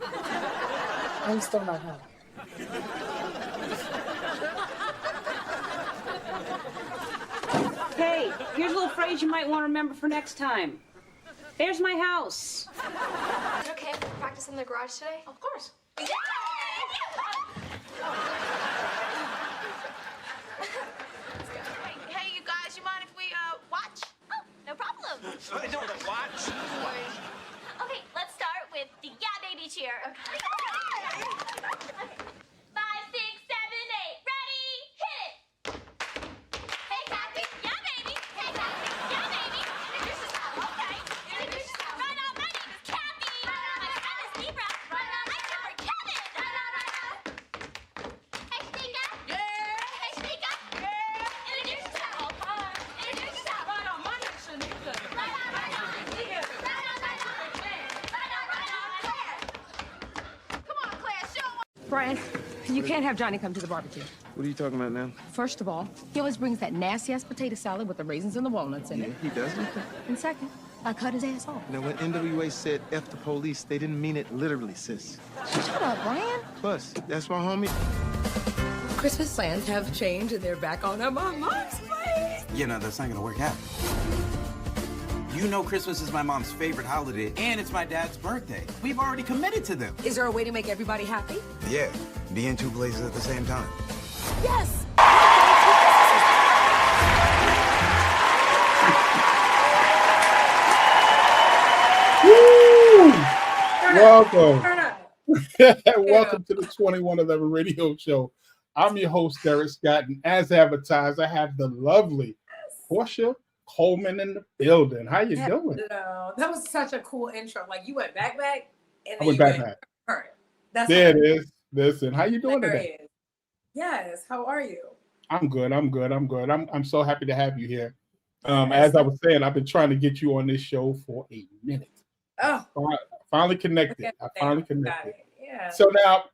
I'm still not home. Hey, here's a little phrase you might want to remember for next time. There's my house. Okay, practice in the garage today? Of course. Yeah! Hey, you guys, you mind if we watch? Oh, no problem. So they don't watch. Okay, let's start with the yeah baby cheer. Okay. 5, 6, 7, 8. Ready? Hit it. Hey, Kathy. Yeah, baby. Hey, Kathy. Yeah, baby. Introduce yourself. Okay. Introduce yourself. Right now, my name is Kathy. Right now, my friend is Libra. Right now, I cheer for Kevin. Right now, right now. Hey, Stika. Yeah. Hey, Stika. Yeah. Introduce yourself. Introduce yourself. Right on, my name's Shanika. Right on, right on. Yeah. Right on, right on. Right on, right on. Claire. Come on, Claire, show 'em. Brian, you can't have Johnny come to the barbecue. What are you talking about now? First of all, he always brings that nasty-ass potato salad with the raisins and the walnuts in Yeah, it. he doesn't. And second, I cut his ass off. Now, when NWA said F the police, they didn't mean it literally, sis. Shut up, Brian. Plus, that's my homie. Christmas plans have changed and they're back on at my mom's place. You know, that's not gonna work out. You know Christmas is my mom's favorite holiday, and it's my dad's birthday. We've already committed to them. Is there a way to make everybody happy? Yeah, be in two places at the same time. Yes. Welcome. Turn up. Welcome to the 2111 radio show. I'm your host, Derek Scott, and as advertised, I have the lovely Porscha Coleman in the building. How you doing? No, that was such a cool intro. Like you went back, and then I went you back. current. That's There it is. Listen, how you doing there today? it is. Yes. How are you? I'm good. I'm so happy to have you here. As I was saying, I've been trying to get you on this show for a minute. Oh, Finally connected. okay, I finally got connected. it. Yeah. So now,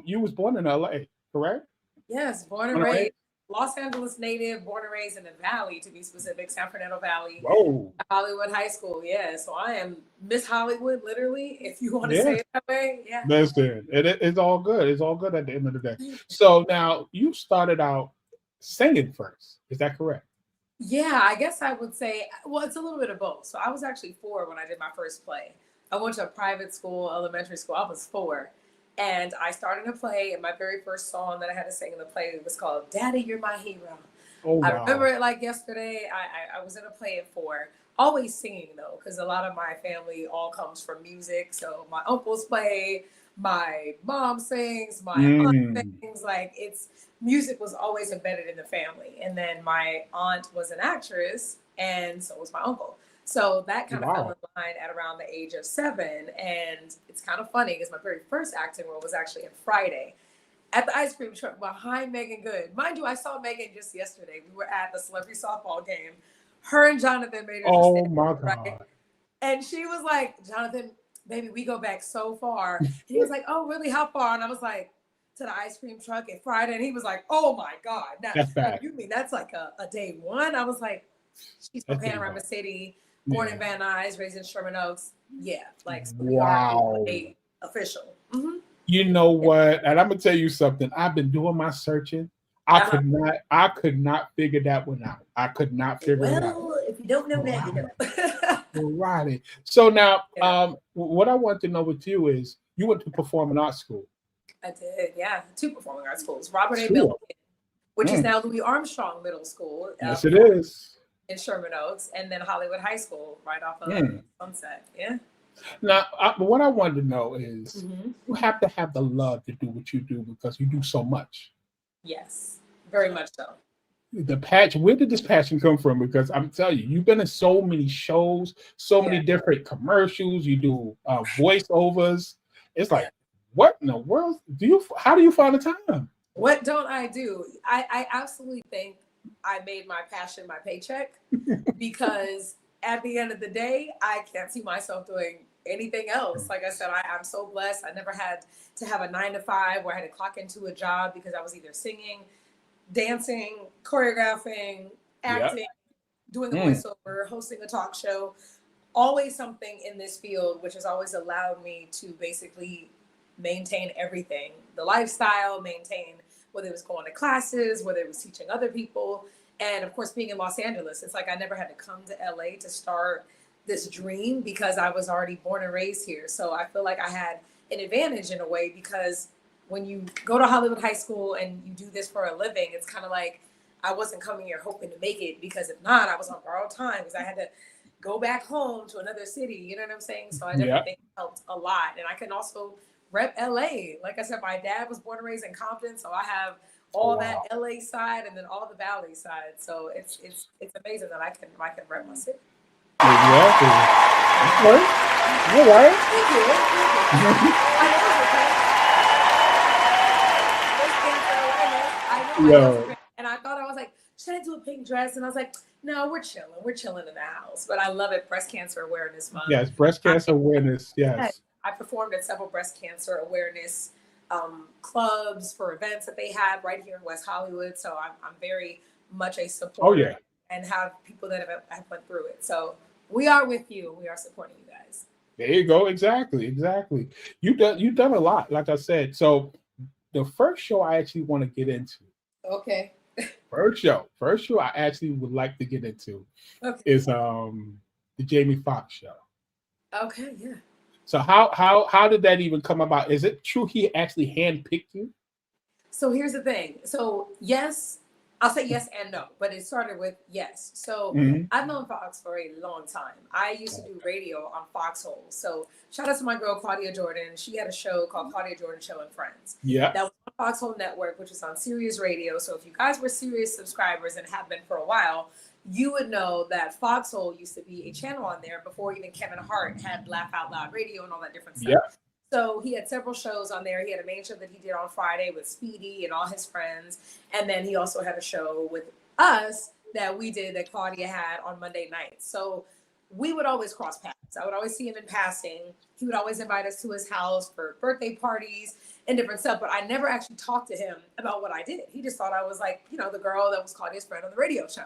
you was born in LA, correct? Yes, born and All right. raised, Los Angeles native, born and raised in the Valley, to be specific, San Fernando Valley, Whoa. Hollywood High School. Yeah, so I am Miss Hollywood, literally, if you want to Yeah. say it that way. Yeah. Listen, it's all good. It's all good at the end of the day. So now you started out singing first. Is that correct? Yeah, I guess I would say, well, it's a little bit of both. So I was actually 4 when I did my first play. I went to a private school, elementary school. I was 4. And I started a play, and my very first song that I had to sing in the play was called Daddy, You're My Hero. Oh, wow. I remember it like yesterday. I was in a play at 4, always singing though, because a lot of my family all comes from music. So my uncles play, my mom sings, my aunt sings. Like music was always embedded in the family. And then my aunt was an actress, and so was my uncle. So that kind of fell in line at around the age of 7. And it's kind of funny because my very first acting role was actually in Friday at the ice cream truck behind Megan Good. Mind you, I saw Megan just yesterday. We were at the celebrity softball game. Her and Jonathan made her. Oh my God. Right? And she was like, Jonathan, baby, we go back so far. And he was like, oh, really? How far? And I was like, to the ice cream truck at Friday. And he was like, oh my God. Now, That's bad. you mean that's like a day 1? I was like, she's from Panorama City. Born in Van Nuys, raised in Sherman Oaks. Yeah, like so we are official. Mm-hmm. You know what? And I'm gonna tell you something. I've been doing my searching. I could not figure that one out. I could not figure it out. Well, if you don't know that, you know. Right. So now, what I want to know with you is you went to performing arts school. I did, yeah. 2 performing arts schools. Robert A. Milton, which is now Louis Armstrong Middle School. Yes, it is. In Sherman Oaks, and then Hollywood High School right off of Sunset. Yeah. Now, what I wanted to know is you have to have the love to do what you do because you do so much. Yes, very much so. The passion, where did this passion come from? Because I'm telling you, you've been in so many shows, so many different commercials. You do voiceovers. It's like, what in the world how do you find the time? What don't I do? I absolutely think I made my passion my paycheck because at the end of the day, I can't see myself doing anything else. Like I said, I'm so blessed. I never had to have a 9-to-5 where I had to clock into a job because I was either singing, dancing, choreographing, acting, doing a voiceover, hosting a talk show. Always something in this field, which has always allowed me to basically maintain everything, the lifestyle, maintain whether it was going to classes, whether it was teaching other people. And of course, being in Los Angeles, it's like I never had to come to LA to start this dream because I was already born and raised here. So I feel like I had an advantage in a way, because when you go to Hollywood High School and you do this for a living, it's kind of like I wasn't coming here hoping to make it, because if not, I was on borrowed time because I had to go back home to another city. You know what I'm saying? So I definitely think it helped a lot. And I can also rep LA. Like I said, my dad was born and raised in Compton, so I have all that LA side and then all the Valley side. So it's amazing that I can rep my city. Exactly. Okay. All right. Yo. And I thought, I was like, should I do a pink dress? And I was like, no, we're chilling. We're chilling in the house. But I love it. Breast Cancer Awareness Month. Yes, breast cancer awareness. Yes. I performed at several breast cancer awareness clubs for events that they had right here in West Hollywood. So I'm very much a supporter and have people that have went through it. So we are with you. We are supporting you guys. There you go. Exactly. You've done a lot, like I said. So the first show I actually want to get into. Okay. First show I actually would like to get into is the Jamie Foxx show. Okay, yeah. So how did that even come about? Is it true he actually handpicked you? So here's the thing. So yes, I'll say yes and no, but it started with yes. So I've known Fox for a long time. I used to do radio on Foxhole. So shout out to my girl Claudia Jordan. She had a show called Claudia Jordan Show and Friends. Yeah. That was on Foxhole Network, which is on Sirius Radio. So if you guys were Sirius subscribers and have been for a while, you would know that Foxhole used to be a channel on there before even Kevin Hart had Laugh Out Loud Radio and all that different stuff. Yeah. So he had several shows on there. He had a main show that he did on Friday with Speedy and all his friends. And then he also had a show with us that we did that Claudia had on Monday nights. So we would always cross paths. I would always see him in passing. He would always invite us to his house for birthday parties and different stuff. But I never actually talked to him about what I did. He just thought I was like, the girl that was Claudia's friend on the radio show.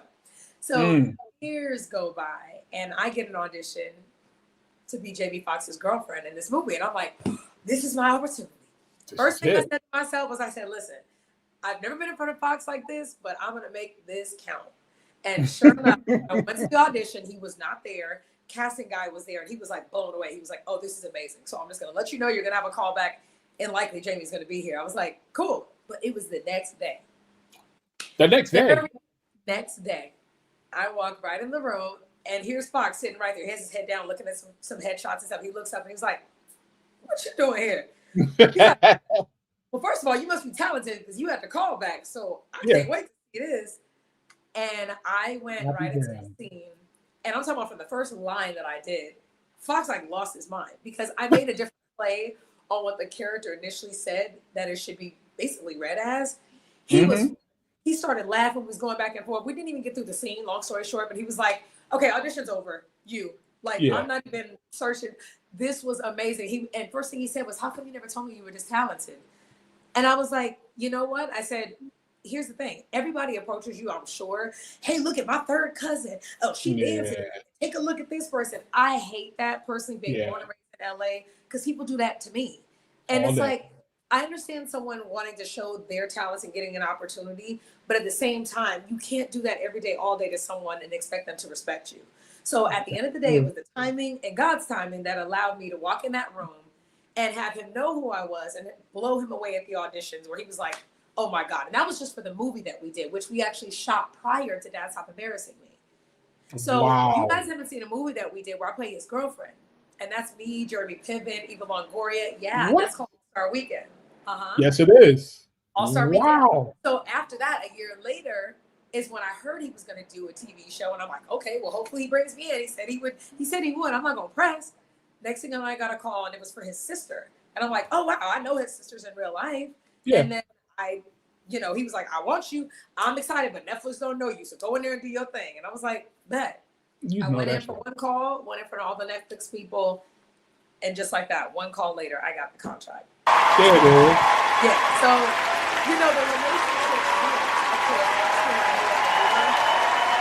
So years go by and I get an audition to be Jamie Foxx's girlfriend in this movie. And I'm like, this is my opportunity. First thing I said to myself was, listen, I've never been in front of Fox like this, but I'm going to make this count. And sure enough, I went to the audition. He was not there. Casting guy was there and he was like blown away. He was like, oh, this is amazing. So I'm just going to let you know you're going to have a call back and likely Jamie's going to be here. I was like, cool. But it was the next day. Next day, I walked right in the room. And here's Fox sitting right there. He has his head down looking at some headshots and stuff. He looks up and he's like, what you doing here? Like, well, first of all, you must be talented because you had to call back. So I can't wait to see this. And I went right into the scene. And I'm talking about from the first line that I did, Fox lost his mind because I made a different play on what the character initially said that it should be basically read as. He started laughing. We was going back and forth. We didn't even get through the scene, long story short, but he was like, okay, audition's over. I'm not even searching. This was amazing. And first thing he said was, how come you never told me you were this talented? And I was like, you know what? I said, here's the thing. Everybody approaches you, I'm sure. Hey, look at my third cousin. Oh, she dancing. Take a look at this person. I hate that personally being born and raised in LA because people do that to me. And it's like, I understand someone wanting to show their talents and getting an opportunity, but at the same time, you can't do that every day, all day to someone and expect them to respect you. So at the end of the day, it was the timing and God's timing that allowed me to walk in that room and have him know who I was and blow him away at the auditions where he was like, oh my God. And that was just for the movie that we did, which we actually shot prior to Dad Stop Embarrassing Me. So you guys haven't seen a movie that we did where I play his girlfriend. And that's me, Jeremy Piven, Eva Longoria. Yeah, that's called All-Star Weekend. Yes, it is. All-Star Weekend. So after that, a year later, is when I heard he was going to do a TV show. And I'm like, okay, well, hopefully he brings me in. He said he would. I'm not going to press. Next thing I know, I got a call and it was for his sister. And I'm like, oh, wow, I know his sisters in real life. Yeah. And then he was like, I want you. I'm excited, but Netflix don't know you. So go in there and do your thing. And I was like, bet. I went in for one call, went in for all the Netflix people. And just like that, one call later, I got the contract. There it is. Yeah. So, the relationship,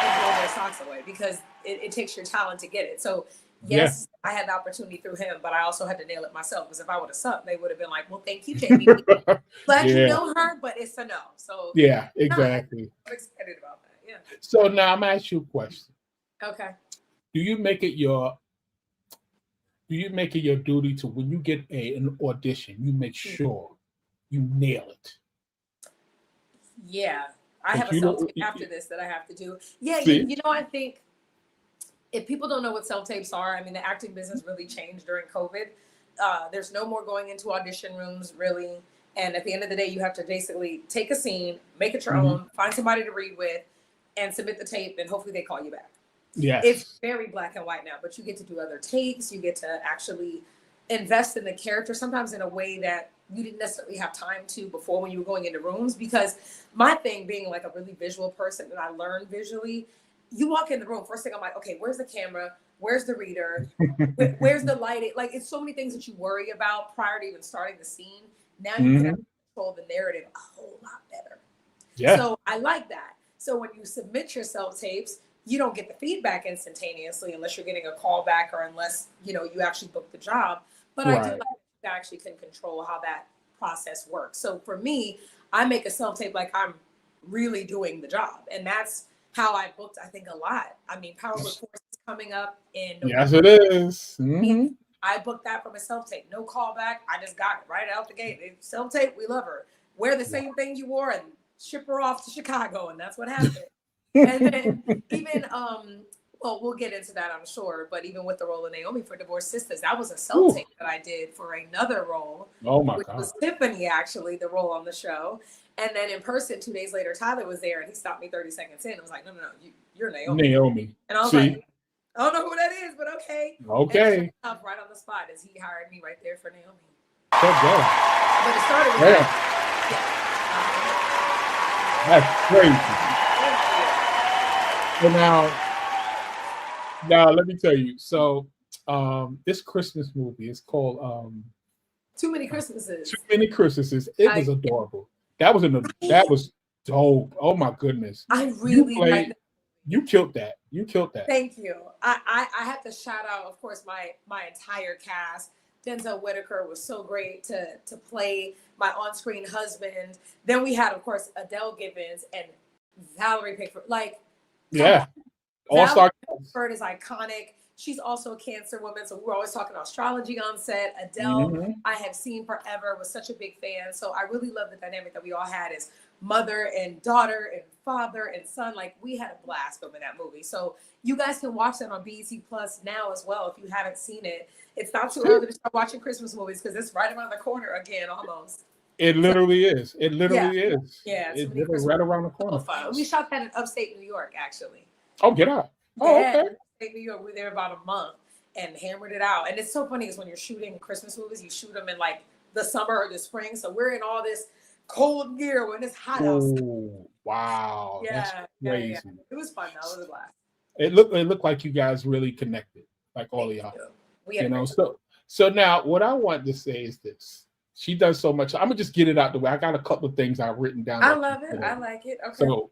and blow their socks away because it takes your talent to get it. So Yes, I had the opportunity through him, but I also had to nail it myself because if I would have sucked, they would have been like, "Well, thank you, Jamie. Glad you know her, but it's a no." So Yeah, exactly. I'm excited about that. Yeah. So now I'm gonna ask you a question. Okay. Do you make it your duty to when you get an audition, you make sure you nail it? Yeah. I have a You self don't- tape after this that I have to do. Yeah, See? you know, I think if people don't know what self tapes are, I mean, the acting business really changed during COVID. There's no more going into audition rooms, really. And at the end of the day, you have to basically take a scene, make it your own, find somebody to read with, and submit the tape, and hopefully they call you back. Yes. It's very black and white now, but you get to do other takes. You get to actually invest in the character, sometimes in a way that you didn't necessarily have time to before when you were going into rooms. Because my thing being like a really visual person, and I learned visually, you walk in the room, first thing I'm like, okay, where's the camera? Where's the reader? Where's the lighting? Like, it's so many things that you worry about prior to even starting the scene. Now you can actually control the narrative a whole lot better. Yeah. So I like that. So when you submit your self tapes, you don't get the feedback instantaneously unless you're getting a call back or unless, you know, you actually book the job. But I do like that you actually can control how that process works. So for me, I make a self tape like I'm really doing the job. And that's how I booked, I think, a lot. I mean, Powerbook 4 is coming up in November. Yes, it is. I booked that from a self tape. No callback. I just got it right out the gate. Self tape, we love her. Wear the same thing you wore and ship her off to Chicago. And that's what happened. And then even, well, we'll get into that, I'm sure. But even with the role of Naomi for Divorced Sisters, that was a self tape that I did for another role. Oh my which God. was Tiffany, actually, the role on the show. And then in person, 2 days later, Tyler was there and he stopped me 30 seconds in. I was like, no, you're Naomi. And I was like, I don't know who that is, but okay. Okay. And sure enough, right on the spot as he hired me right there for Naomi. Good job. But it started with That's crazy. So now let me tell you. So this Christmas movie is called Too Many Christmases. Too Many Christmases. It was adorable. That was dope. Oh my goodness. I really like that. You killed that. You killed that. Thank you. I have to shout out, of course, my entire cast. Denzel Whitaker was so great to play my on-screen husband. Then we had, of course, Adele Gibbons and Valerie Pickford. Like, yeah, all-star. Pickford is iconic. She's also a Cancer woman, so we're always talking astrology on set. Adele, I have seen forever, was such a big fan. So I really love the dynamic that we all had as mother and daughter and father and son. Like, we had a blast filming that movie. So you guys can watch that on BET Plus now as well if you haven't seen it. It's not too early to start watching Christmas movies because it's right around the corner again, almost. It literally is. It literally is. Yeah, it's literally right around the corner. We shot that in upstate New York, actually. Oh, get out. Oh, okay. Upstate New York. We were there about a month and hammered it out. And it's so funny is when you're shooting Christmas movies, you shoot them in like the summer or the spring. So we're in all this cold gear when it's hot outside. Oh, wow. That's crazy. Yeah. It was fun though. It was a blast. It looked like you guys really connected, like all of y'all. You know, so now what I want to say is this. She does so much. I'm gonna just get it out the way. I got a couple of things I've written down. I love it. I like it. Okay. So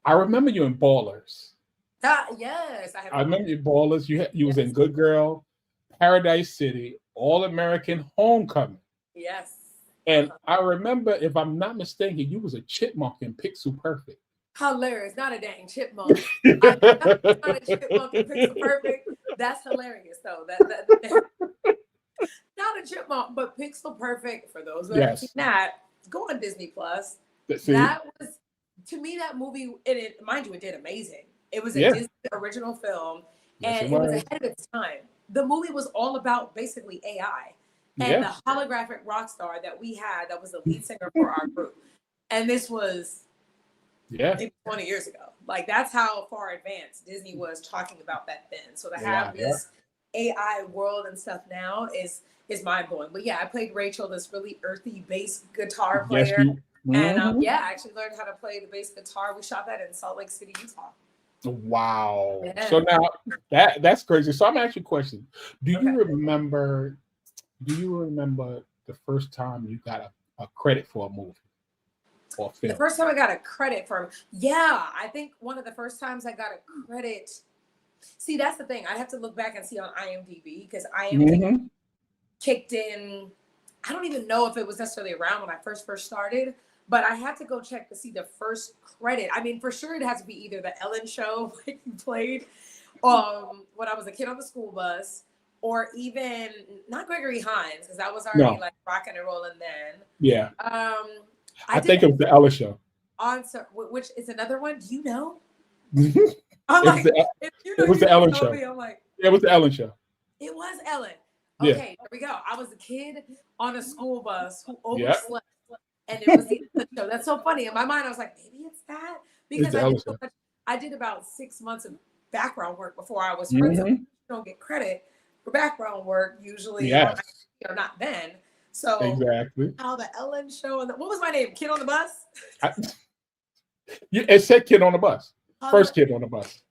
I remember you in Ballers. Yes, I remember you in Ballers. You was in Good Girl, Paradise City, All American Homecoming. Yes. And I remember, if I'm not mistaken, you was a chipmunk in Pixel Perfect. Hilarious. Not a dang chipmunk. Not a chipmunk in Pixel Perfect. That's hilarious though. Not a chipmunk, but Pixel Perfect. For those who haven't seen that, go on Disney Plus. That was, to me, that movie. Mind you, it did amazing. It was a Disney original film, and it was ahead of its time. The movie was all about basically AI and the holographic rock star that we had that was the lead singer for our group. And this was maybe 20 years ago. Like, that's how far advanced Disney was talking about that then. So to have this AI world and stuff now is mind-blowing. But yeah, I played Rachel, this really earthy bass guitar player. And I actually learned how to play the bass guitar. We shot that in Salt Lake City, Utah. Wow. So now that's crazy. So I'm gonna ask you a question. Do you remember the first time you got a credit for a movie or film? The first time I got a credit for, I think one of the first times I got a credit See, that's the thing. I have to look back and see on IMDb because IMDb kicked in. I don't even know if it was necessarily around when I first started, but I had to go check to see the first credit. I mean, for sure, it has to be either the Ellen Show like you played when I was a kid on the school bus, or even not Gregory Hines because that was already like rocking and rolling then. Yeah. I think it was the Ellen Show. Which is another one. Do you know? It was the Ellen Show. I'm like, it was the Ellen Show. It was Ellen. Yeah. Okay, here we go. I was a kid on a school bus who overslept, and it was the Ellen Show. That's so funny. In my mind, I was like, maybe it's that because I did about 6 months of background work before I was friends. You don't get credit for background work usually, or not then. So exactly. How the Ellen Show and what was my name? Kid on the bus. It said kid on the bus. First kid on the bus.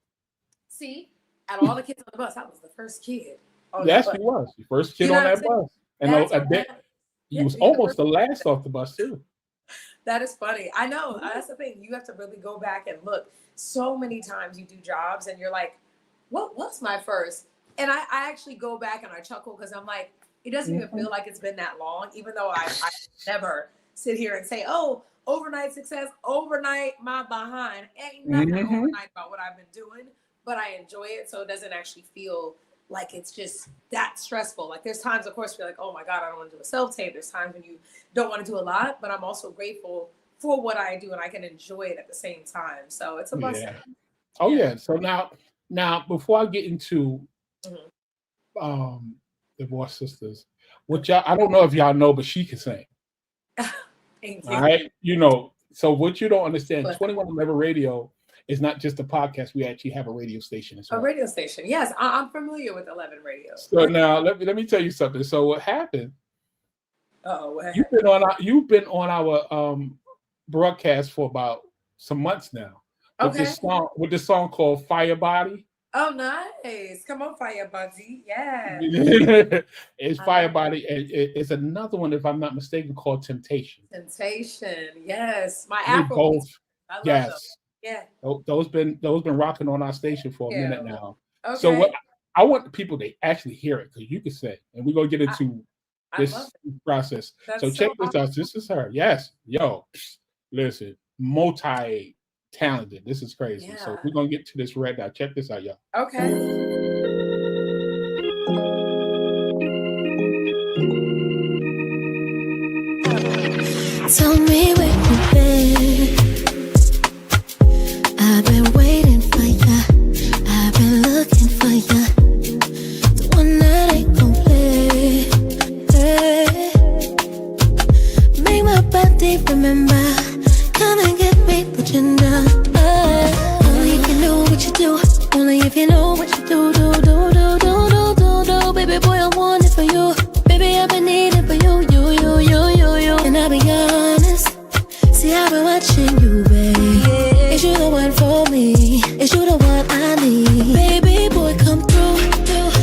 See, out of all the kids on the bus, I was the first kid. Yes, he was. The first kid on that bus. And he was almost the last off the bus, too. That is funny. I know. That's the thing. You have to really go back and look. So many times you do jobs and you're like, what was my first? And I actually go back and I chuckle because I'm like, it doesn't even feel like it's been that long, even though I never sit here and say, oh, overnight success, overnight my behind. Ain't nothing overnight about what I've been doing, but I enjoy it. So it doesn't actually feel like it's just that stressful. Like there's times, of course, you're like, oh my God, I don't want to do a self-tape. There's times when you don't want to do a lot, but I'm also grateful for what I do and I can enjoy it at the same time. So it's a blessing. Yeah. Oh yeah. So now before I get into the Voice Sisters, which I don't know if y'all know, but she can sing. Thank you. All right. You know, so what you don't understand, 2111 Radio is not just a podcast. We actually have a radio station as well. A radio station. Yes, I'm familiar with 11 Radio. So now let me tell you something. So what happened? What happened? You've been on our broadcast for about some months now. With this song called Fire Body. Oh, nice. Come on, Fire Body. Yeah. It's Fire Body. It's another one, if I'm not mistaken, called Temptation. Temptation. Yes. My Afro. Yes. Yeah. Those been rocking on our station for a minute now. Okay. So I want the people to actually hear it because you can say, and we're gonna get into this process. So check this out. This is her. Yes. Yo, listen, multi-talented. This is crazy. Yeah. So we're gonna get to this right now. Check this out, y'all. Okay. Tell me where you've been. I've been waiting for ya. I've been looking for ya. The one that ain't gon' play. Hey. Make my body remember. Come and get me, put you down. Only if you know what you do. Only if you know what you do. Baby boy, I want it for you. Baby, I've been needing for you. And I'll be honest. See, I've been watching you, babe. Is you the one for me? Is you the one I need? Baby boy, come through.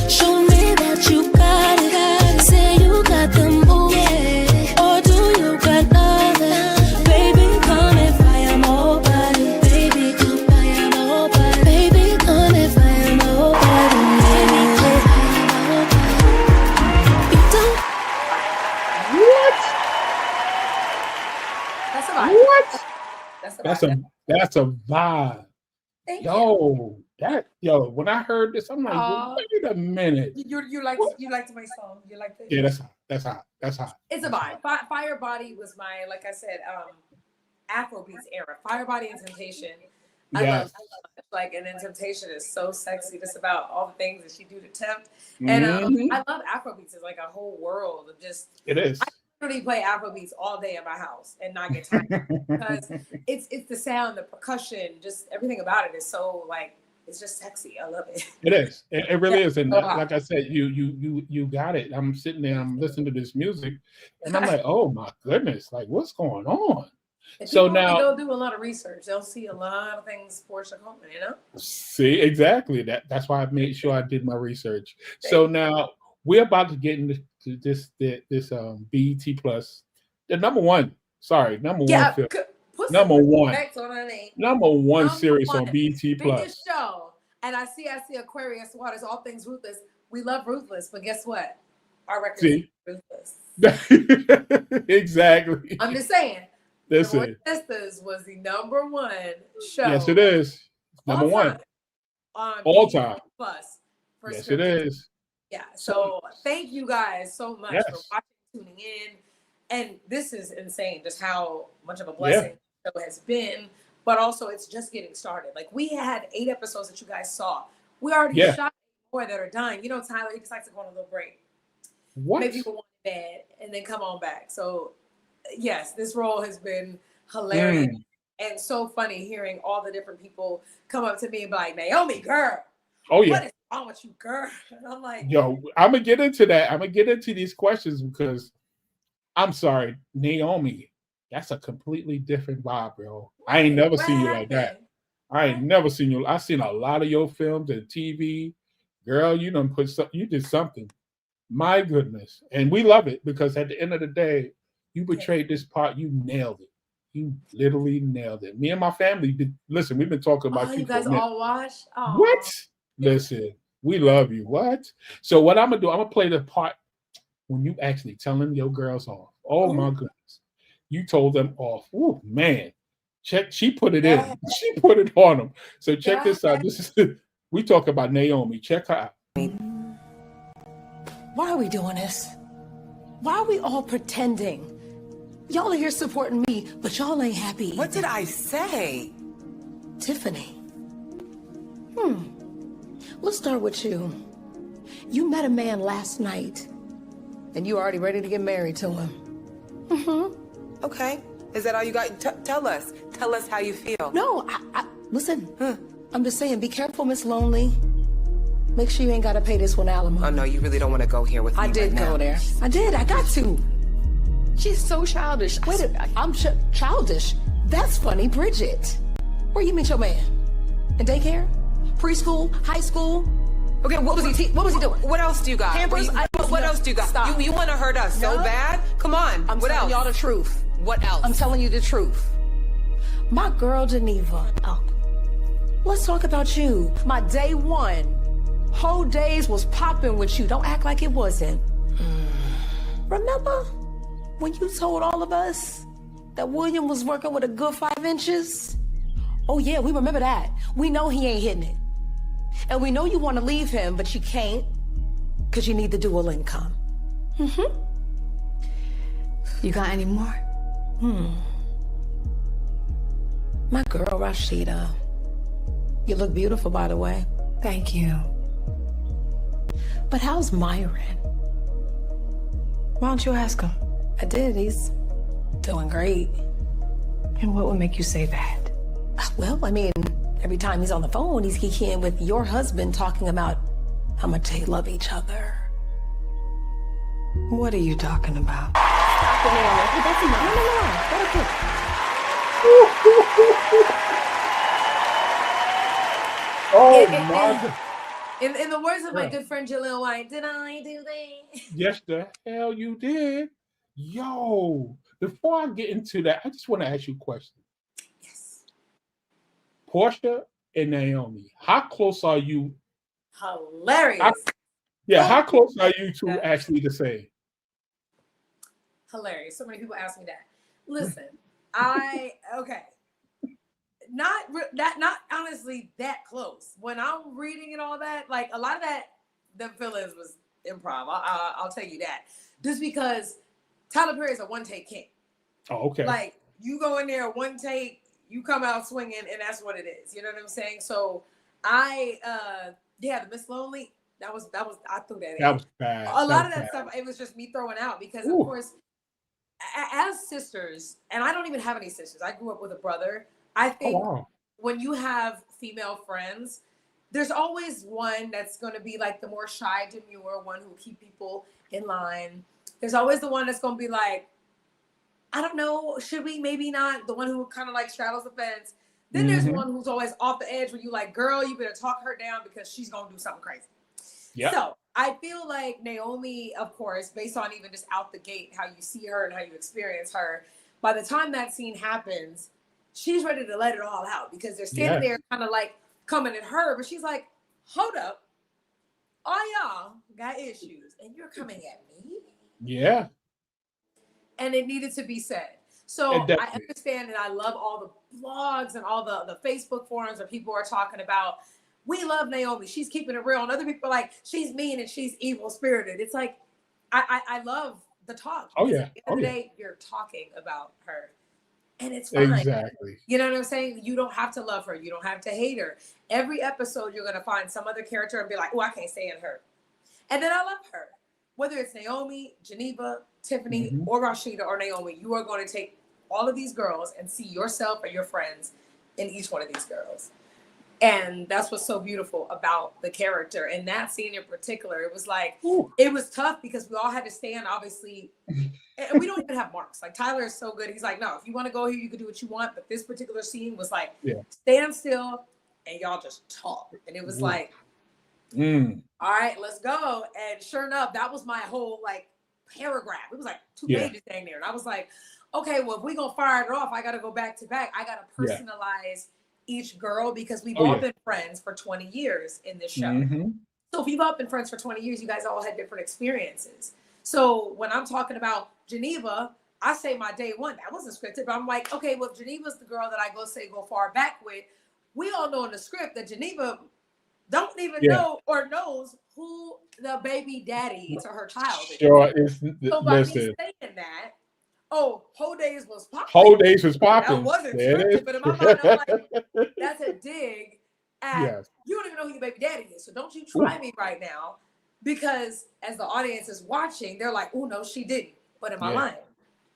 Show me that you got it. Say you got the move. Or do you got nothing? Baby, come and fire my body. Baby, come fire my body. Baby, come and fire my body. Baby, come fire my body. You don't. What? That's a vibe. That's a vibe. Yo, when I heard this, I'm like, wait a minute. You liked my song. You liked it? Yeah, that's hot. It's a vibe. Fire Body was my, like I said, Afrobeats era. Fire Body and Temptation. I love it. Like, and then Temptation is so sexy. Just about all the things that she do to tempt. And I love Afrobeats. It's like a whole world of just. It is. I literally play Afrobeats all day in my house and not get tired because it's the sound, the percussion, just everything about it is so like it's just sexy. I love it. It is. It really is. And like I said, you got it. I'm sitting there, I'm listening to this music, and I'm like, oh my goodness, like what's going on? If so now they'll do a lot of research. They'll see a lot of things Porscha Coleman, you know? See, exactly. That's why I made sure I did my research. So now we're about to get into this BET Plus, the number one film. Number one series on BET Plus. Biggest show And I see Aquarius Waters, all things ruthless. We love ruthless, but guess what? Our record See? is ruthless. Exactly. I'm just saying. That's The it. Sisters was the #1 show. Yes, it is. Number one. All time. Plus. For Yes, it scripted. is. Yeah. So thank you guys so much for Yes. watching, tuning in. And this is insane, just how much of a blessing the show has been. But also, it's just getting started. Like, we had 8 episodes that you guys saw. We already shot more that are done. You know, Tyler, he just likes to go on a little break. What? Maybe people want bed and then come on back. So, yes, this role has been hilarious and so funny hearing all the different people come up to me and be like, Naomi, girl. Oh, yeah. What is wrong with you, girl? And I'm like, yo, I'm going to get into that. I'm going to get into these questions because I'm sorry, Naomi, that's a completely different vibe, bro. I ain't never seen you like that. I ain't never seen you. I've seen a lot of your films and TV. Girl, you done you did something. My goodness. And we love it because at the end of the day, you portrayed this part. You nailed it. You literally nailed it. Me and my family, listen, we've been talking about you guys for a minute. all watched? Oh. What? Listen, we love you. What? So what I'm going to do, I'm going to play the part when you actually telling your girls off. Oh, my goodness. You told them off. Oh, man. Check. She put it in. She put it on them. So check this out. This is we talk about Naomi. Check her out. Why are we doing this? Why are we all pretending? Y'all are here supporting me, but y'all ain't happy. What did I say? Tiffany. Let's start with you. You met a man last night, and you already ready to get married to him. Okay. Is that all you got? Tell us. Tell us how you feel. No, listen. I'm just saying, be careful, Miss Lonely. Make sure you ain't got to pay this one alimony. Oh, no, you really don't want to go here with me. I did right go now. there. I did. I got to. She's so childish. Wait a minute. I'm childish. That's funny, Bridget. Where you meet your man? In daycare? Preschool? High school? Okay, what was he doing? What else do you got? Pampers? What else do you got? Stop. You want to hurt us so bad? Come on. I'm what telling else? y'all the truth. What else? I'm telling you the truth. My girl, Geneva. Oh, let's talk about you. My day one. Whole days was popping with you. Don't act like it wasn't. Remember when you told all of us that William was working with a good 5 inches? Oh yeah, we remember that. We know he ain't hitting it. And we know you want to leave him, but you can't because you need the dual income. You got any more? My girl, Rashida. You look beautiful, by the way. Thank you. But how's Myron? Why don't you ask him? I did. He's doing great. And what would make you say that? Well, I mean, every time he's on the phone, he's geeking with your husband talking about how much they love each other. What are you talking about? Stop it, man. Hey, that's enough. No. Let her cook. Oh, my God. In the words of my good friend Jaleel White, did I do that? Yes, the hell you did. Yo, before I get into that, I just want to ask you a question. Yes. Porscha and Naomi, how close are you? Hilarious. How close are you two actually the same? Hilarious. So many people ask me that. Listen, not honestly that close. When I'm reading and all that, like a lot of that, the feelings was improv. I'll tell you that. Just because Tyler Perry is a one-take king. Oh, okay. Like you go in there one take, you come out swinging, and that's what it is. You know what I'm saying? So the Miss Lonely, that was I threw that in. That was bad. A lot of that stuff, it was just me throwing out because of course, as sisters, and I don't even have any sisters. I grew up with a brother. I think when you have female friends, there's always one that's going to be like the more shy, demure one who keep people in line. There's always the one that's going to be like, I don't know, should we? Maybe not. The one who kind of like straddles the fence. Then there's one who's always off the edge where you like, girl, you better talk her down because she's going to do something crazy. Yep. So I feel like Naomi, of course, based on even just out the gate, how you see her and how you experience her, by the time that scene happens, she's ready to let it all out because they're standing there kind of like coming at her, but she's like, hold up, all y'all got issues, and you're coming at me? Yeah. And it needed to be said. So I understand, and I love all the blogs and all the Facebook forums where people are talking about, we love Naomi, she's keeping it real, and other people are like, she's mean and she's evil spirited. It's like, I love the talk. Oh yeah. At the end of the day, you're talking about her, and it's fine. Exactly. You know what I'm saying? You don't have to love her. You don't have to hate her. Every episode, you're gonna find some other character and be like, oh, I can't stand her, and then I love her. Whether it's Naomi, Geneva, Tiffany, or Rashida, or Naomi, you are going to take all of these girls and see yourself or your friends in each one of these girls. And that's what's so beautiful about the character. And that scene in particular, it was like, it was tough because we all had to stand, obviously. And we don't even have marks. Like, Tyler is so good. He's like, no, if you want to go here, you can do what you want. But this particular scene was like, stand still and y'all just talk. And it was like, all right, let's go. And sure enough, that was my whole like paragraph. It was like 2 pages dang there. And I was like, okay, well, if we're going to fire it off, I got to go back to back. I got to personalize each girl because we've all been friends for 20 years in this show. So if you've all been friends for 20 years, you guys all had different experiences. So when I'm talking about Geneva, I say my day one, that wasn't scripted, but I'm like, okay, well, if Geneva's the girl that I go far back with, we all know in the script that Geneva don't even know or knows who the baby daddy to her child is. Sure, so by me saying that, whole days was popping. Whole days was popping. That wasn't scripted, but in my mind, I'm like, that's a dig at you don't even know who your baby daddy is. So don't you try me right now, because as the audience is watching, they're like, oh no, she didn't. But am I lying?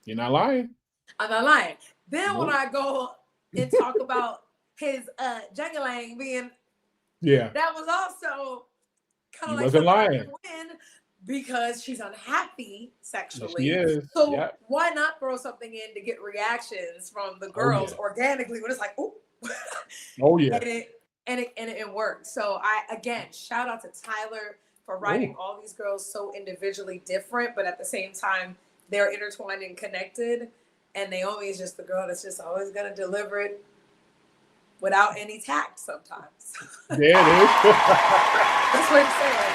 You're not lying. I'm not lying. Then when I go and talk about his Jangalang being that was also kind of like wasn't lying. Win because she's unhappy sexually. She is. So why not throw something in to get reactions from the girls organically when it's like, oh, and it worked. So I again shout out to Tyler for writing all these girls so individually different, but at the same time they're intertwined and connected. And Naomi is just the girl that's just always gonna deliver it without any tact sometimes. Yeah, it is. That's what I'm saying.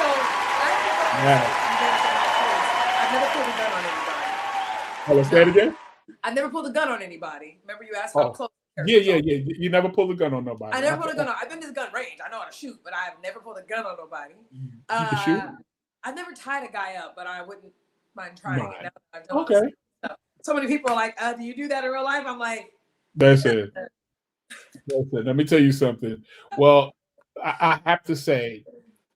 So I've never pulled a gun on anybody. Oh, let's say it again? I never pulled a gun on anybody. Remember you asked how close? Yeah. You never pulled a gun on nobody. I never pulled a gun on. I've been to the gun range. I know how to shoot, but I've never pulled a gun on nobody. You can shoot? I've never tied a guy up, but I wouldn't mind trying it. Now that I've done so many people are like, do you do that in real life? I'm like, that's it. Let me tell you something. Well, I have to say,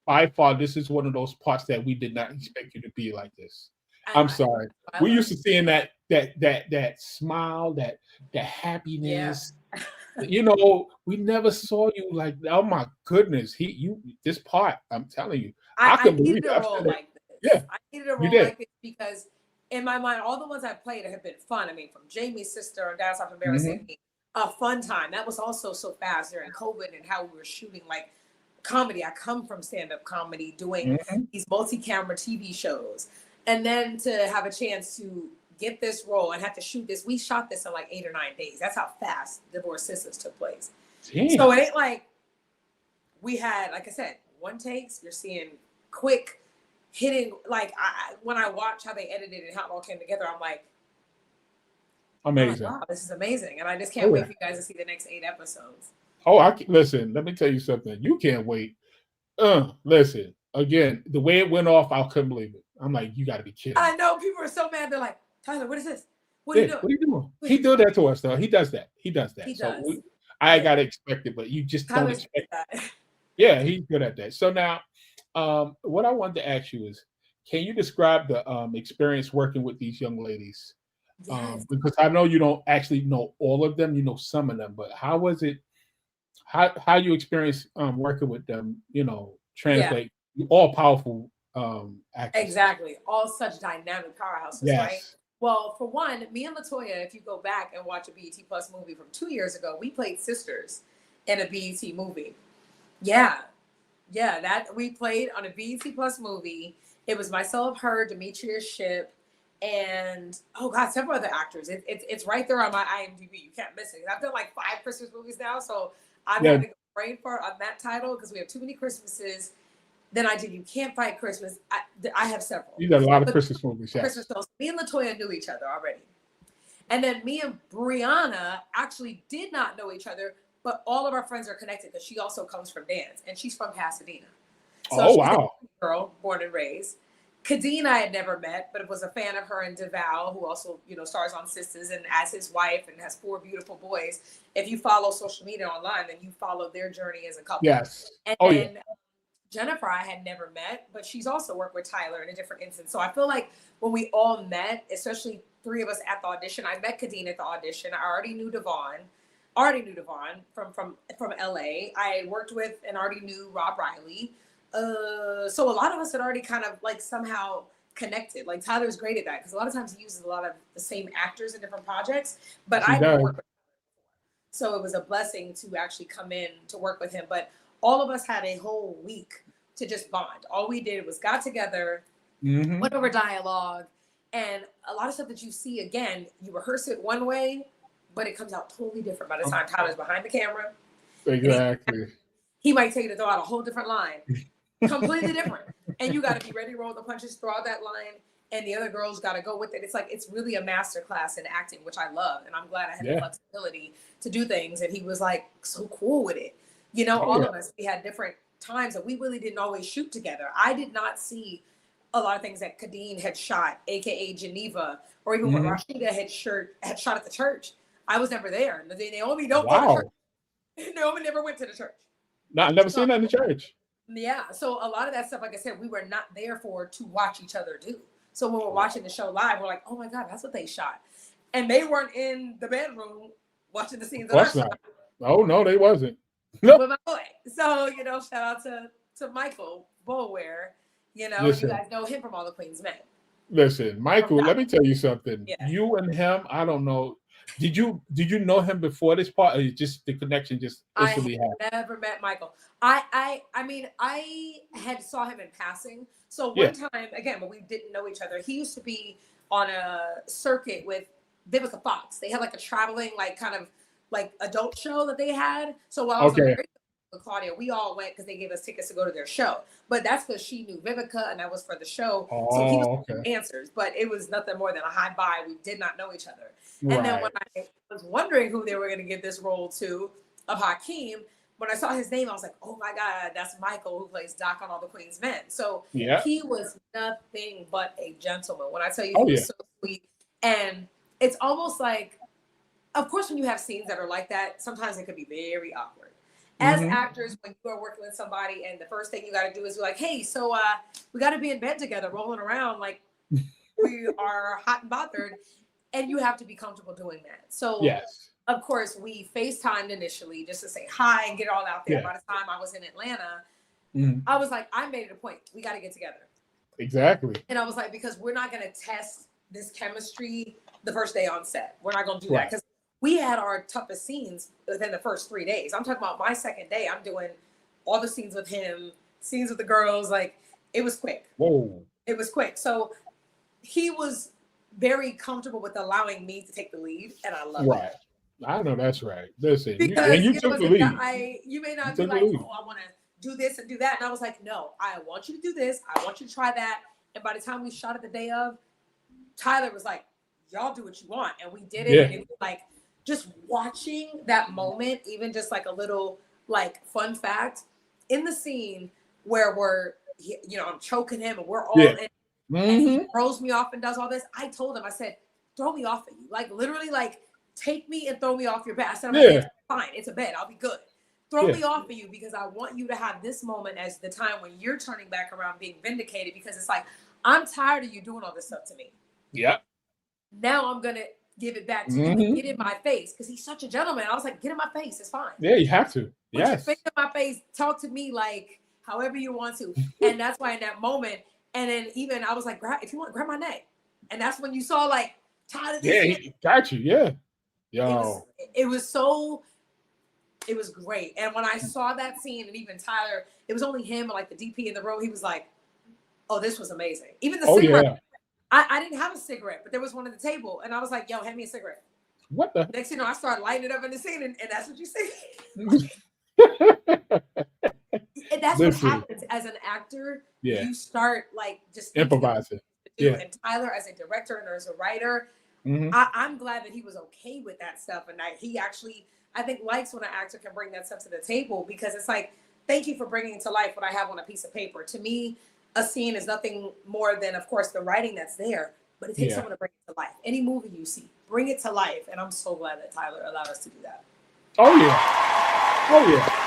by far, this is one of those parts that we did not expect you to be like this. I'm sorry. We're used to seeing that smile, that happiness. You know, we never saw you like, oh my goodness, this part, I'm telling you. I needed a role like this. Yeah. I needed a role like this because in my mind, all the ones I played have been fun. I mean, from Jamie's sister and Dad's Off Embarrassing Me, a fun time. That was also so fast during COVID and how we were shooting like comedy. I come from stand-up comedy, doing these multi-camera TV shows. And then to have a chance to get this role and have to shoot this, we shot this in like 8 or 9 days. That's how fast Divorce Sisters took place. Damn. So it ain't like we had, like I said, one takes. You're seeing quick hitting. Like when I watch how they edited it and how it all came together, I'm like, amazing. Wow, this is amazing. And I just can't wait for you guys to see the next 8 episodes. Oh, listen, let me tell you something. You can't wait. Listen, again, the way it went off, I couldn't believe it. I'm like, you got to be kidding. I know people are so mad. They're like, Tyler, what is this? What are you doing? What are you doing? He did that to us, though. He does that. He does. I got to expect it, but you just don't expect it. Yeah, he's good at that. So now, what I wanted to ask you is, can you describe the experience working with these young ladies? Yes. Because I know you don't actually know all of them, you know some of them, but how was it? How you experience working with them? You know, translate all powerful actors. Exactly, all such dynamic powerhouses, right? Well, for one, me and Latoya, if you go back and watch a BET Plus movie from 2 years ago, we played sisters in a BET movie. Yeah, that we played on a BET Plus movie. It was myself, her, Demetria Shipp, and several other actors. It's right there on my IMDb. You can't miss it. I've done like 5 Christmas movies now, so I've had to go brain fart on that title because we have too many Christmases. Then I did You Can't Fight Christmas. I have several. You got a lot of Christmas movies. Yeah. Christmas films. Me and LaToya knew each other already. And then me and Brianna actually did not know each other, but all of our friends are connected because she also comes from dance and she's from Pasadena. So she's a girl, born and raised. Kadeen I had never met, but was a fan of her and DeVal, who also, stars on Sisters and as his wife and has 4 beautiful boys. If you follow social media online, then you follow their journey as a couple. Yes. And then Jennifer I had never met, but she's also worked with Tyler in a different instance. So I feel like when we all met, especially 3 of us at the audition, I met Kadeen at the audition. I already knew Devon from LA. I worked with and already knew Rob Riley. So a lot of us had already kind of like somehow connected. Like Tyler's great at that because a lot of times he uses a lot of the same actors in different projects, but I didn't work with him. So it was a blessing to actually come in to work with him. But all of us had a whole week to just bond. All we did was got together, went over dialogue, and a lot of stuff that you see, again, you rehearse it one way, but it comes out totally different by the time Tyler's behind the camera. Exactly. He might take it to throw out a whole different line. Completely different. And you got to be ready to roll the punches, throw out that line, and the other girls got to go with it. It's like, it's really a master class in acting, which I love. And I'm glad I had the flexibility to do things. And he was like, so cool with it. All of us, we had different times that we really didn't always shoot together. I did not see a lot of things that Kadeen had shot, AKA Geneva, or even when Rashida had shot at the church. I was never there. Naomi don't go to church. Naomi never went to the church. No, I've never seen that in the church. Yeah, so a lot of that stuff, like I said, we were not there for to watch each other do. So when we're watching the show live, we're like, oh my God, that's what they shot. And they weren't in the bedroom watching the scenes. Of course Oh, no, they wasn't. Nope. With my boy. So, shout out to Michael Boulware. You guys know him from All the Queen's Men. Listen, Michael, let me tell you something. Yeah. You and him, I don't know. Did you know him before this part, or just the connection just instantly happened? I never met Michael. I mean, I had saw him in passing. So one time, again, but we didn't know each other. He used to be on a circuit with Vivica Fox. They had like a traveling, like kind of like adult show that they had. So while I was with Claudia, we all went because they gave us tickets to go to their show. But that's because she knew Vivica, and that was for the show. So he was answers, but it was nothing more than a hi bye. We did not know each other. And then when I was wondering who they were going to give this role to of Hakeem, when I saw his name, I was like, oh my God, that's Michael who plays Doc on All the Queen's Men. So he was nothing but a gentleman. When I tell you, he was so sweet. And it's almost like, of course, when you have scenes that are like that, sometimes it could be very awkward. As actors, when you are working with somebody and the first thing you got to do is be like, hey, so we got to be in bed together, rolling around like we are hot and bothered. And you have to be comfortable doing that. So, of course, we FaceTimed initially just to say hi and get it all out there. By the time I was in Atlanta, I was like, I made it a point. We got to get together. Exactly. And I was like, because we're not going to test this chemistry the first day on set. We're not going to do that because we had our toughest scenes within the first 3 days. I'm talking about my second day. I'm doing all the scenes with him, scenes with the girls. Like, it was quick. Whoa. It was quick. So he was very comfortable with allowing me to take the lead, and I love it. I know that's right. Listen, because you took the lead. You may not be like, oh, I want to do this and do that. And I was like, no, I want you to do this. I want you to try that. And by the time we shot it the day of, Tyler was like, y'all do what you want. And we did it. And it was like, just watching that moment, even just like a little like fun fact in the scene where I'm choking him and we're all in, and he throws me off and does all this. I told him, I said, throw me off of you. Like literally like take me and throw me off your bed. I said, it's fine. It's a bed. I'll be good. Throw me off of you because I want you to have this moment as the time when you're turning back around being vindicated because it's like, I'm tired of you doing all this stuff to me. Yeah. Now I'm going to give it back to you and get in my face because he's such a gentleman. I was like, get in my face. It's fine. Yeah, you have to. Put your face in my face. Talk to me like however you want to. And that's why in that moment, and then even I was like, if you want, grab my neck. And that's when you saw like, Tyler. Yeah, he got you. Yeah. Yo. It was great. And when I saw that scene and even Tyler, it was only him and like the DP in the room. He was like, oh, this was amazing. Even the cigarette. Yeah. I didn't have a cigarette, but there was one at the table. And I was like, yo, hand me a cigarette. What the? Next thing you know, I started lighting it up in the scene and that's what you see. And that's Listen. what happens as an actor. Yeah. You start like just Improvising. thinking Yeah. And Tyler, as a director and as a writer, Mhm. I'm glad that he was okay with that stuff, and that he actually, I think, likes when an actor can bring that stuff to the table, because it's like, thank you for bringing to life what I have on a piece of paper. To me, a scene is nothing more than, of course, the writing that's there, but it takes Yeah. someone to bring it to life. Any movie you see, bring it to life, and I'm so glad that Tyler allowed us to do that. Oh yeah. Oh yeah.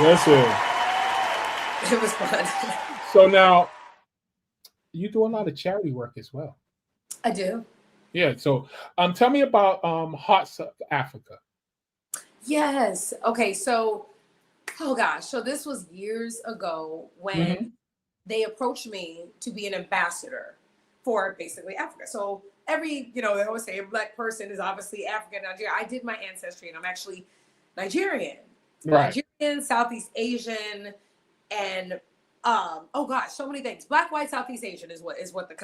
Listen. It was fun. So now you do a lot of charity work as well. I do. Yeah. So tell me about Hearts of Africa. Yes. Okay. So, oh gosh. So this was years ago when Mhm. they approached me to be an ambassador for basically Africa. So every, they always say a Black person is obviously African, Nigerian. I did my ancestry, and I'm actually Nigerian. Right. Nigerian, Southeast Asian, and oh gosh, so many things. Black, white, Southeast Asian is what the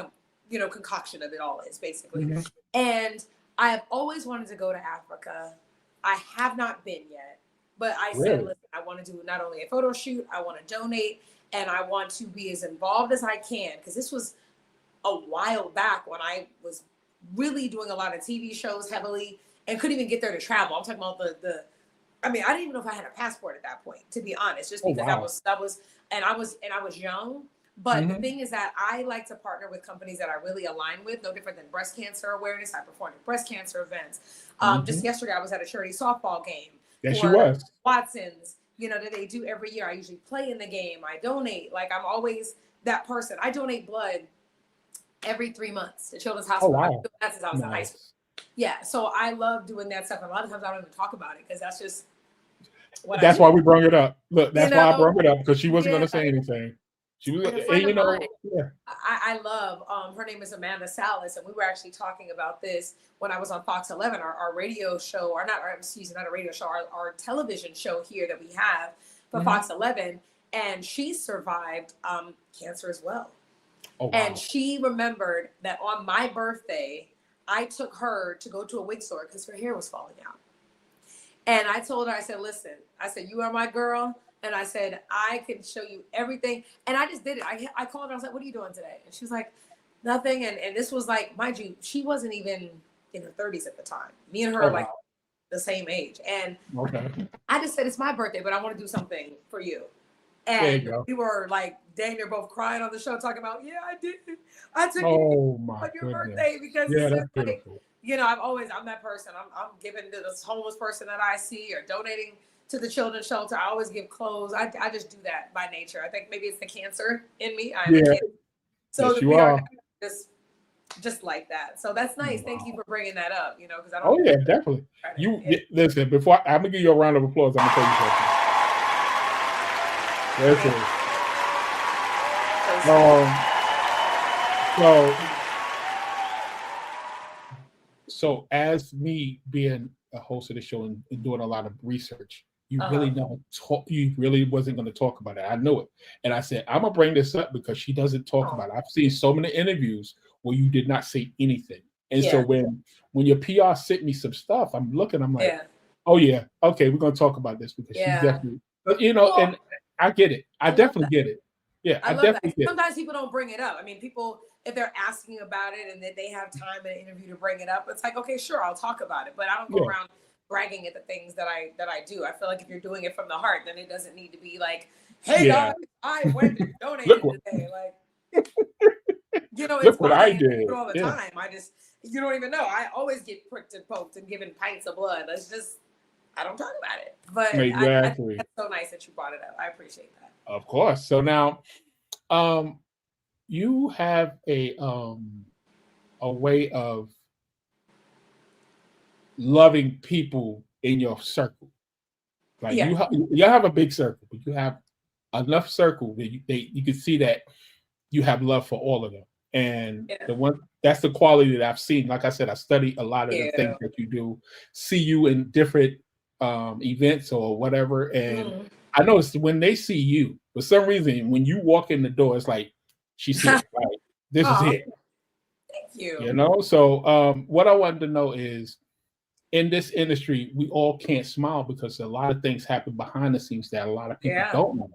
concoction of it all is, basically. Mhm. And I have always wanted to go to Africa. I have not been yet, but I said, Really? listen, I want to do not only a photo shoot, I want to donate, and I want to be as involved as I can, because this was a while back when I was really doing a lot of TV shows heavily and couldn't even get there to travel. I'm talking about I didn't even know if I had a passport at that point, to be honest, just because wow. I was young. But the Mhm. thing is that I like to partner with companies that I really align with, no different than breast cancer awareness. I perform at breast cancer events. Just yesterday, I was at a charity softball game. Yes, for you was. Watson's, that they do every year. I usually play in the game. I donate. Like, I'm always that person. I donate blood every 3 months to Children's Hospital. wow. I've been doing that since I was in high Nice. school. Yeah, so I love doing that stuff. And a lot of times I don't even talk about it, because that's just what I That's do. why we brought it up. Look, that's why I know? brought it up, because she wasn't going Yeah. to say anything. She was, And a friend and of mine, yeah. I love, her name is Amanda Salas, and we were actually talking about this when I was on Fox 11, our radio show, or not a radio show, our television show here that we have for Mhm. Fox 11, and she survived cancer as well. Oh, wow. And she remembered that on my birthday, I took her to go to a wig store because her hair was falling out. And I told her, I said, listen, I said, you are my girl. And I said, I can show you everything. And I just did it. I called her. I was like, what are you doing today? And she was like, nothing. And this was like, mind you, she wasn't even in her 30s at the time. Me and her are like the same age. And Okay. I just said, it's my birthday, but I want to do something for you. There you And go. we were like, dang, you're both crying on the show, talking about, yeah, I did. I took Oh, you my on your goodness. birthday, because Yeah, it's that's just like, beautiful. I'm that person. I'm giving to this homeless person that I see, or donating to the children's shelter. I always give clothes. I just do that by nature. I think maybe it's the cancer in me. I'm a Yeah. kid. So Yes, that you we are are. just like that. So that's nice. Thank you for bringing that up, because I don't. Oh, yeah, definitely. Listen, before I'm going to give you a round of applause, I'm going to tell you something. Listen. So as me being a host of the show and doing a lot of research, you really wasn't going to talk about it. I knew it. And I said, I'm going to bring this up because she doesn't talk about it. I've seen so many interviews where you did not say anything. And so when your PR sent me some stuff, I'm looking, I'm like, oh yeah, okay, we're going to talk about this, because she's definitely, and I get it. I definitely get it. Yeah, I love definitely that. get it. Sometimes people don't bring it up. I mean, people, if they're asking about it and that they have time in an interview to bring it up, it's like, okay, sure, I'll talk about it. But I don't go around bragging at the things that I do. I feel like if you're doing it from the heart, then it doesn't need to be like, hey guys, I went and donated today. Like, it's Look what fine. I do did. it all the time. You don't even know. I always get pricked and poked and given pints of blood. I don't talk about it. But I think that's so nice that you brought it up. I appreciate that. Of course. So now, you have a way of loving people in your circle. Like you have a big circle, but you have enough circle that you can see that you have love for all of them. And that's the quality that I've seen. Like I said, I study a lot of the things that you do, see you in different events or whatever. And I noticed when they see you, for some reason, when you walk in the door, it's like, she's here. Like, this is it. Thank you. So what I wanted to know is, in this industry, we all can't smile because a lot of things happen behind the scenes that a lot of people don't know.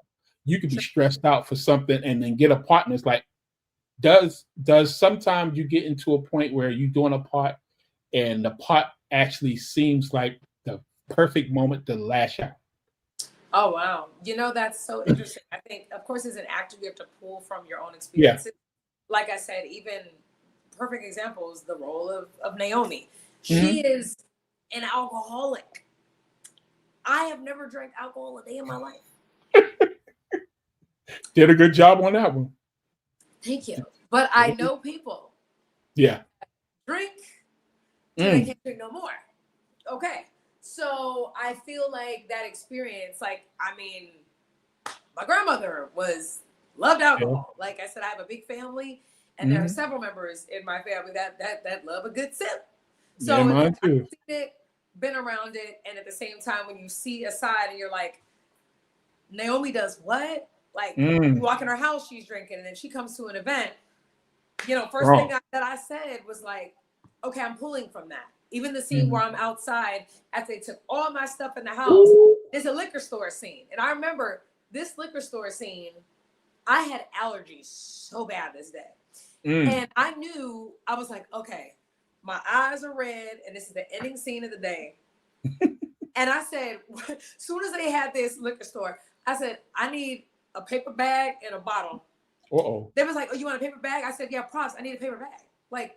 You could be stressed out for something and then get a part, and it's like, does sometimes you get into a point where you're doing a part and the part actually seems like the perfect moment to lash out? Oh wow. That's so interesting. I think, of course, as an actor, you have to pull from your own experiences. Like I said, even perfect examples, the role of Naomi. She is an alcoholic. I have never drank alcohol a day in my life. Did a good job on that one. Thank you. But I know people. Yeah. Drink till they can't drink no more. Okay. So I feel like that experience, my grandmother loved alcohol. Yeah. Like I said, I have a big family, and there are several members in my family that love a good sip. So mine too. I've seen it, been around it, and at the same time, when you see a side and you're like, Naomi does what? Like, you walk in her house, she's drinking, and then she comes to an event. First thing that I said was like, okay, I'm pulling from that. Even the scene where I'm outside after they took all my stuff in the house, there's a liquor store scene. And I remember this liquor store scene, I had allergies so bad this day. And I knew, I was like, okay, my eyes are red, and this is the ending scene of the day. And I said, as soon as they had this liquor store, I said, I need a paper bag and a bottle. They was like, oh, you want a paper bag? I said, yeah, props, I need a paper bag. Like,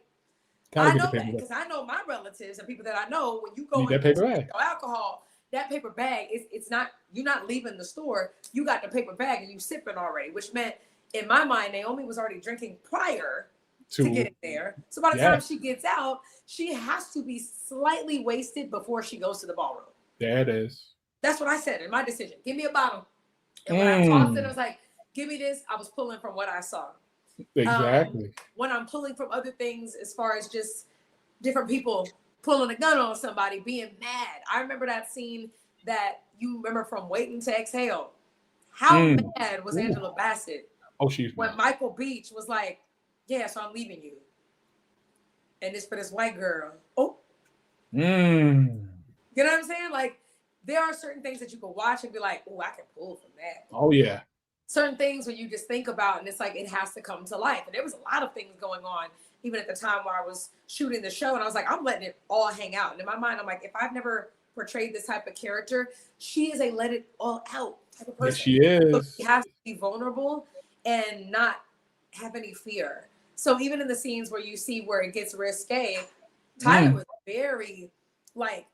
I know that because I know my relatives and people that I know, when you go and get alcohol, that paper bag, it's not, you're not leaving the store. You got the paper bag and you sipping already, which meant in my mind, Naomi was already drinking prior to getting there. So by the time she gets out, she has to be slightly wasted before she goes to the ballroom. There it is. That's what I said in my decision. Give me a bottle. And when I tossed it, I was like, give me this. I was pulling from what I saw. Exactly. When I'm pulling from other things, as far as just different people pulling a gun on somebody, being mad. I remember that scene that you remember from Waiting to Exhale. How mad was Angela Bassett? Oh, she's when Michael Beach was like, yeah, so I'm leaving you. And it's for this white girl. Oh. You know what I'm saying? Like, there are certain things that you can watch and be like, oh, I can pull from that. Oh, yeah. Certain things when you just think about, and it's like, it has to come to life. And there was a lot of things going on, even at the time where I was shooting the show. And I was like, I'm letting it all hang out. And in my mind, I'm like, if I've never portrayed this type of character, she is a let it all out type of person. Yes, she is. So she has to be vulnerable and not have any fear. So even in the scenes where you see where it gets risque, Tyler was very like,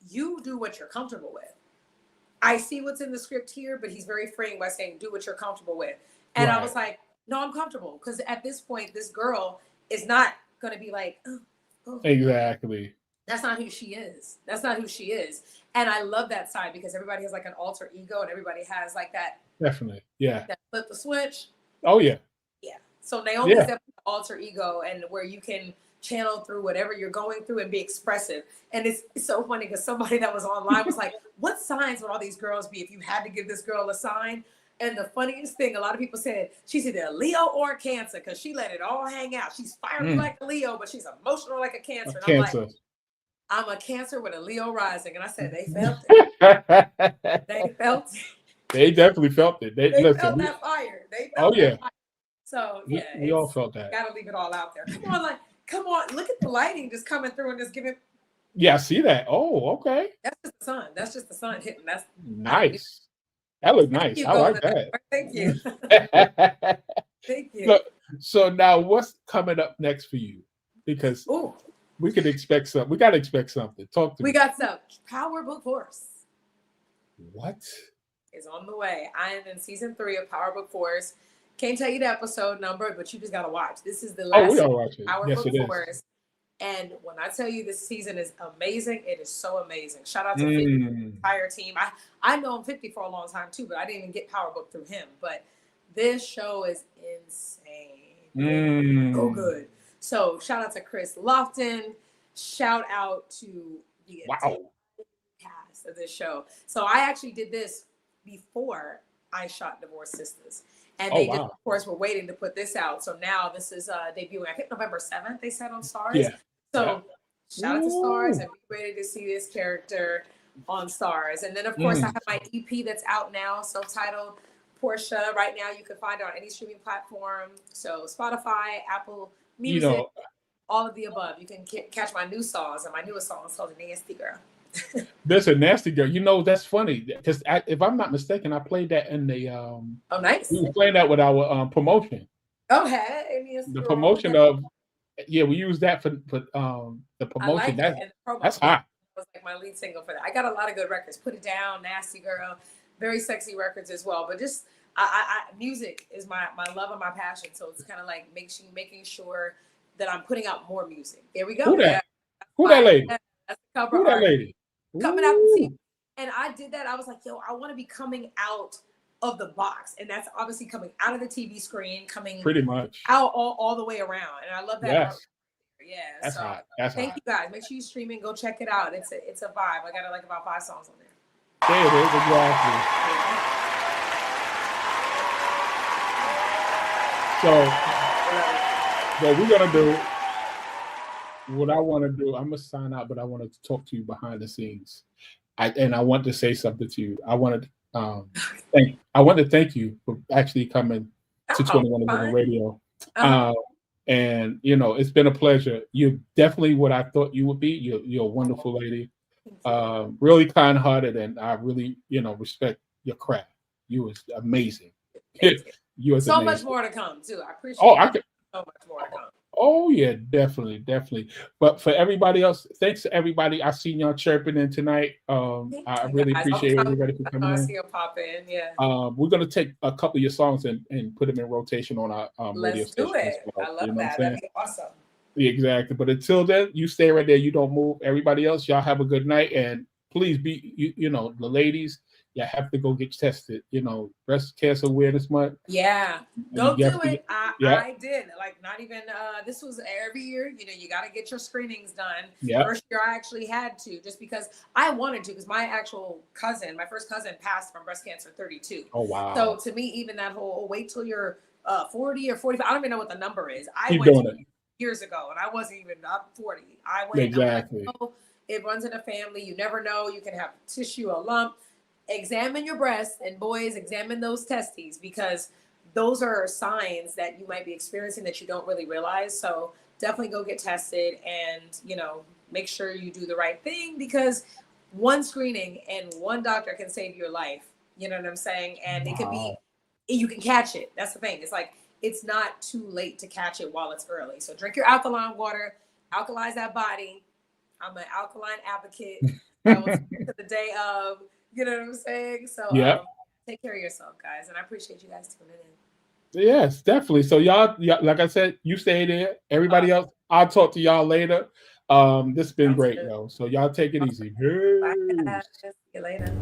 you do what you're comfortable with. I see what's in the script here, but he's very freeing by saying, do what you're comfortable with. And I was like, no, I'm comfortable. Because at this point, this girl is not going to be like, oh. Exactly. That's not who she is. That's not who she is. And I love that side because everybody has like an alter ego and everybody has like that. Definitely. Yeah. That flip the switch. Oh, yeah. Yeah. So Naomi's definitely an alter ego and where you can channel through whatever you're going through and be expressive. And it's so funny because somebody that was online was like, what signs would all these girls be if you had to give this girl a sign? And the funniest thing, a lot of people said she's either a Leo or a Cancer because she let it all hang out. She's fiery like a Leo, but she's emotional like a Cancer. And I'm like, I'm a Cancer with a Leo rising. And I said, they felt it. They felt it. They definitely felt it. They felt that fire. They felt that fire. So yeah, we all felt that. Gotta leave it all out there. Come on, look at the lighting just coming through and just giving. Yeah, I see that. Oh, okay. That's just the sun. That's just the sun hitting. That's nice. That looked nice. I like that. Thank you. Thank you. So now what's coming up next for you? Because we could expect something. We got to expect something. Talk to me. We got some Powerbook Force. What? Is on the way. I am in season 3 of Powerbook Force. Can't tell you the episode number, but you just got to watch. This is the last Powerbook Force. And when I tell you this season is amazing, it is so amazing. Shout out to 50, the entire team. I know him 50 for a long time too, but I didn't even get Powerbook through him. But this show is insane. So good. So shout out to Chris Lofton. Shout out to the entire cast of this show. So I actually did this before I shot Divorce Sisters. And they just, of course, were waiting to put this out. So now this is debuting, I think November 7th, they said on Starz. Yeah. So Shout out to Starz and be ready to see this character on Starz. And then of course I have my EP that's out now, self-titled Porscha. Right now you can find it on any streaming platform. So Spotify, Apple Music, all of the above. You can catch my new songs, and my newest song is called Nasty Girl. There's a Nasty Girl. You know, that's funny because if I'm not mistaken, I played that in the oh, nice. We were playing that with our promotion. Okay. The promotion of we use that for the promotion. That's hot. Was like my lead single for that. I got a lot of good records. Put It Down, Nasty Girl, very sexy records as well. But just music is my love and my passion. So it's kind of like making sure that I'm putting out more music. There we go. Who that? Who that lady? That's the cover Who that lady? Coming out the TV. And I did that. I was like, yo, I want to be coming out of the box. And that's obviously coming out of the TV screen, coming pretty much out all the way around. And I love that. Yes. Yeah. That's hot. That's thank hot. you guys. Make sure you stream it. Go check it out. It's a vibe. I got like about 5 songs on there. There it is, exactly. So what we're gonna do, what I want to do, I'm gonna sign out, but I want to talk to you behind the scenes. I want to say something to you. I want to thank you for actually coming to 21 Women Radio. And you know, it's been a pleasure. You're definitely what I thought you would be. You're a wonderful lady, really kind-hearted, and I really, respect your craft. You was amazing. You was so amazing. Much more to come too. I appreciate. So much more to come. Oh yeah, definitely. But for everybody else, thanks to everybody. I seen y'all chirping in tonight. I really appreciate everybody for coming in. I see you pop in. Yeah. We're gonna take a couple of your songs and put them in rotation on our radio station. Let's do it. Well. I love that. That'd be awesome. Yeah, exactly. But until then, you stay right there. You don't move. Everybody else, y'all have a good night, and please be, the ladies. You have to go get tested. Breast Cancer Awareness Month. Yeah, go do it. I did. Like, not even. This was every year. You got to get your screenings done. Yeah. First year, I actually had to, just because I wanted to. Because my first cousin, passed from breast cancer at 32. Oh wow. So to me, even that whole wait till you're 40 or 45. I don't even know what the number is. I Keep went doing it. Years ago, and I wasn't even up 40. I went. Exactly. It runs in a family. You never know. You can have tissue, a lump. Examine your breasts, and boys, examine those testes, because those are signs that you might be experiencing that you don't really realize. So definitely go get tested, and make sure you do the right thing, because one screening and one doctor can save your life. You know what I'm saying? And it could be, you can catch it. That's the thing. It's like, it's not too late to catch it while it's early. So drink your alkaline water, alkalize that body. I'm an alkaline advocate. I will speak to the day of. You know what I'm saying? So take care of yourself, guys. And I appreciate you guys tuning in. Yes, definitely. So y'all, like I said, you stay there. Everybody else, I'll talk to y'all later. This has been great, yo. So y'all take it easy. Bye, guys. See you later.